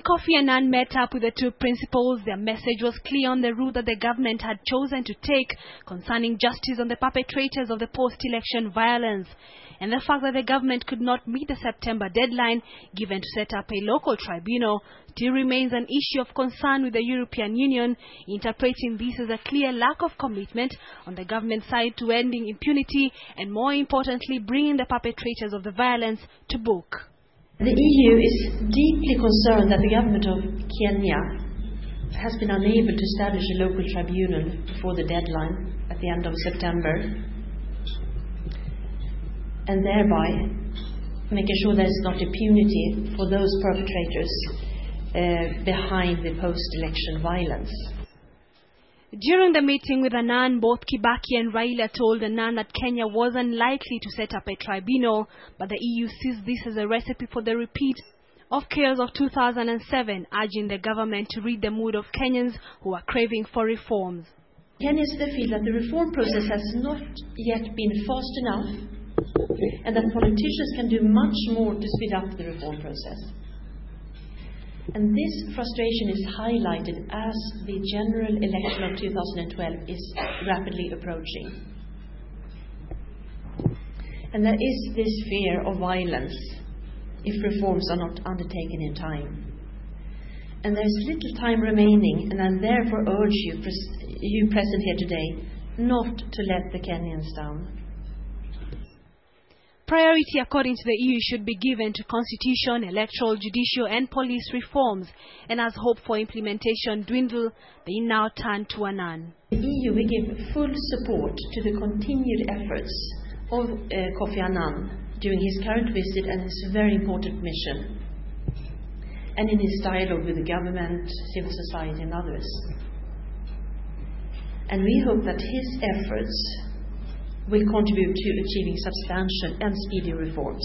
Kofi Annan met up with the two principals, their message was clear on the route that the government had chosen to take concerning justice on the perpetrators of the post-election violence, and the fact that the government could not meet the September deadline given to set up a local tribunal still remains an issue of concern, with the European Union interpreting this as a clear lack of commitment on the government side to ending impunity and, more importantly, bringing the perpetrators of the violence to book. The EU is deeply concerned that the government of Kenya has been unable to establish a local tribunal before the deadline at the end of September, and thereby making sure there is not impunity for those perpetrators behind the post-election violence. During the meeting with Annan, both Kibaki and Raila told Annan that Kenya was unlikely to set up a tribunal, but the EU sees this as a recipe for the repeat of chaos of 2007, urging the government to read the mood of Kenyans who are craving for reforms. Kenyans feel that the reform process has not yet been fast enough, and that politicians can do much more to speed up the reform process. And this frustration is highlighted as the general election of 2012 is rapidly approaching. And there is this fear of violence if reforms are not undertaken in time. And there is little time remaining, and I therefore urge you present here today not to let the Kenyans down. Priority, according to the EU, should be given to constitution, electoral, judicial and police reforms, and as hope for implementation dwindle, they now turn to Annan. The EU will give full support to the continued efforts of Kofi Annan during his current visit and his very important mission, and in his dialogue with the government, civil society and others. And we hope that his efforts will contribute to achieving substantial and speedy reforms.